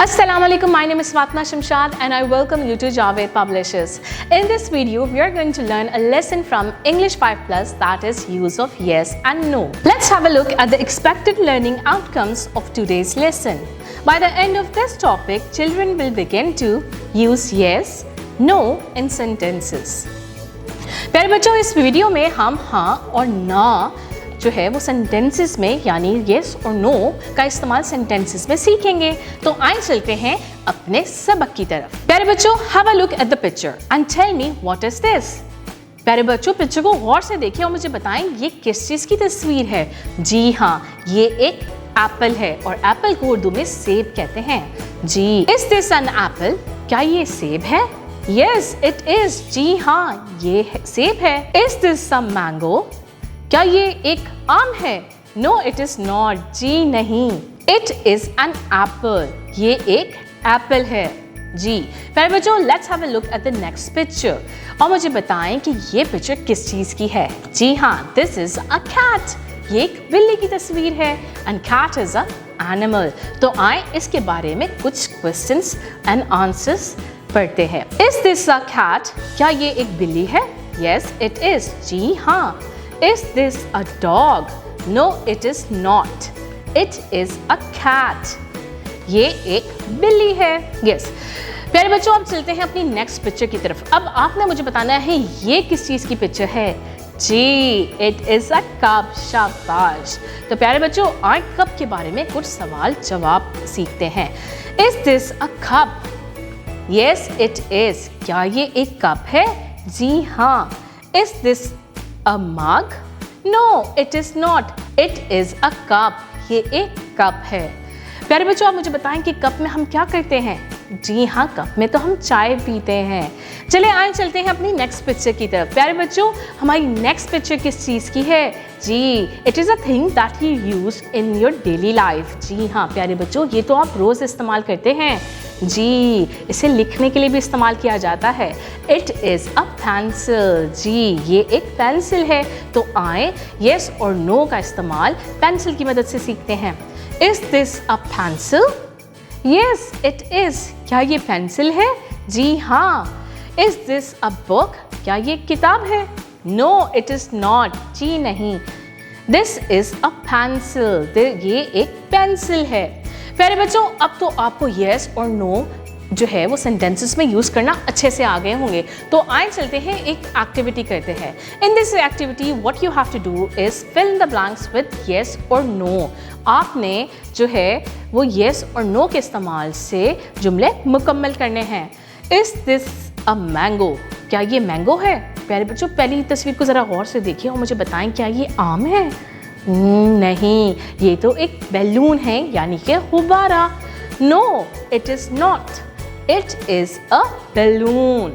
Assalamualaikum, my name is Fatma Shamshad and I welcome you to Javed Publishers. In this video, we are going to learn a lesson from English 5 Plus, that is use of yes and no. Let's have a look at the expected learning outcomes of today's lesson. By the end of this topic, children will begin to use yes, no in sentences. प्यारे बच्चों, इस video में हम हाँ और ना जो है वो सेंटेंसेस में यानी येस और नो का इस्तेमाल सेंटेंसेस में सीखेंगे। तो आइए चलते हैं अपने सबक की तरफ। प्यारे बच्चों, have a look at the picture and tell me what is this. प्यारे बच्चों, पिक्चर को गौर से देखिए और मुझे बताएं ये किस चीज की तस्वीर है। जी हाँ, ये एक एप्पल है और एप्पल को उर्दू में सेब कहते हैं। जी, इज दिस एन एप्पल? क्या ये सेब है? Yes it is. जी हाँ, ये सेब है। Is this some mango? क्या ये एक आम है? No it is not. जी नहीं, इट इज एन एप्पल। ये एक एप्पल है। जी प्यारे बच्चों, let's have a look at the next picture और मुझे बताएं कि ये पिक्चर किस चीज की है। जी हाँ, दिस इज अ कैट। ये एक बिल्ली की तस्वीर है and cat is a animal. तो आए इसके बारे में कुछ क्वेश्चंस एंड आंसर्स पढ़ते हैं। Is this a cat? क्या ये एक बिल्ली है? Yes it is. जी हाँ। Is this a dog? No, it is not. It is a cat. ये एक बिल्ली है। Yes. प्यारे बच्चों, अब चलते हैं अपनी नेक्स्ट पिक्चर की तरफ। अब आपने मुझे बताना है ये किस चीज़ की पिक्चर है। जी, it is a cup। शाबाश। तो प्यारे बच्चों, आज कप के बारे में कुछ सवाल जवाब सीखते हैं। Is this a cup? Yes, it is. क्या ये एक कप है? जी हाँ। Is this a mug? No, it is not. It is a cup. ये एक कप है। प्यारे बच्चों, आप मुझे बताएं कि कप में हम क्या करते हैं। जी हाँ, कप में तो हम चाय पीते हैं। चले आए चलते हैं अपनी नेक्स्ट पिक्चर की तरफ। प्यारे बच्चों, हमारी नेक्स्ट पिक्चर किस चीज़ की है? जी, it is a thing that you use in your daily life. जी हाँ प्यारे बच्चों, ये तो आप रोज़ इस्तेमाल करते हैं। जी, इसे लिखने के लिए भी इस्तेमाल किया जाता है। It is a pencil. जी, ये एक पेंसिल है। तो आए येस और नो का इस्तेमाल पेंसिल की मदद से सीखते हैं। Is this a pencil? Yes it is. क्या ये पेंसिल है? जी हाँ। Is this a book? क्या ये किताब है? No it is not. जी नहीं, दिस इज़ अ पेंसिल। ये एक पेंसिल है। प्यारे बच्चों, अब तो आपको येस और नो जो है वो सेंटेंसेस में यूज़ करना अच्छे से आ गए होंगे। तो आइए चलते हैं, एक एक्टिविटी करते हैं। In this activity what you have to do is fill in the blanks with yes और नो। आपने जो है वो येस और नो के इस्तेमाल से जुमले मुकम्मल करने हैं। Is this a mango? क्या ये मैंगो है? प्यारे बच्चों, पहली तस्वीर को ज़रा गौर से देखिए और मुझे बताएं क्या ये आम है? नहीं, ये तो एक बैलून है यानी कि गुब्बारा। No it is not. It is a balloon.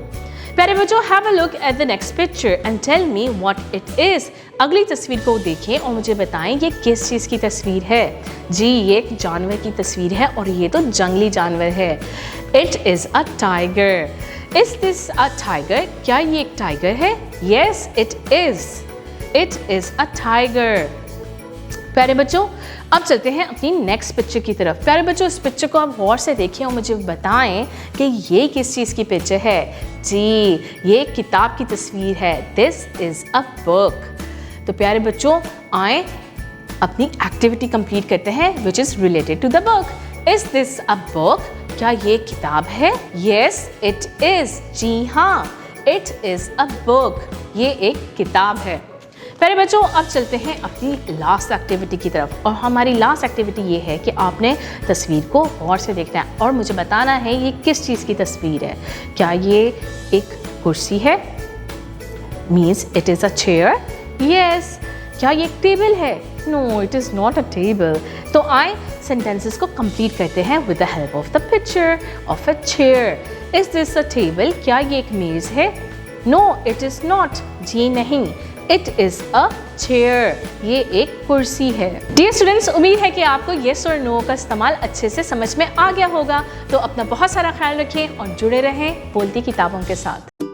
प्यारे बच्चों, have a look at the next picture and tell me what it is. अगली तस्वीर को देखें और मुझे बताएं ये किस चीज़ की तस्वीर है। जी, ये एक जानवर की तस्वीर है और ये तो जंगली जानवर है। It is a tiger. Is this a tiger? क्या ये एक टाइगर है? Yes it is. It is a tiger. प्यारे बच्चों, अब चलते हैं अपनी नेक्स्ट पिक्चर की तरफ। प्यारे बच्चों, इस पिक्चर को आप गौर से देखें और मुझे बताएं कि ये किस चीज़ की पिक्चर है। जी, ये किताब की तस्वीर है। This is a book. तो प्यारे बच्चों, आए अपनी एक्टिविटी कंप्लीट करते हैं which is related to the book. Is this a book? क्या ये किताब है? Yes it is. जी हाँ, इट इज़ अ बुक। ये एक किताब है। प्यारे बच्चों, अब चलते हैं अपनी लास्ट एक्टिविटी की तरफ और हमारी लास्ट एक्टिविटी ये है कि आपने तस्वीर को गौर से देखना है और मुझे बताना है ये किस चीज़ की तस्वीर है। क्या ये एक कुर्सी है? Means it is a chair. Yes. क्या ये एक टेबल है? No it is not a table. तो आए सेंटेंसेस को कंप्लीट करते हैं with the help of the picture of a chair. Is this a table? क्या ये एक मेज़ है? No it is not. जी नहीं, इट इज़ अ चेयर। ये एक कुर्सी है। डियर स्टूडेंट्स, उम्मीद है कि आपको येस और नो का इस्तेमाल अच्छे से समझ में आ गया होगा। तो अपना बहुत सारा ख्याल रखें और जुड़े रहें बोलती किताबों के साथ।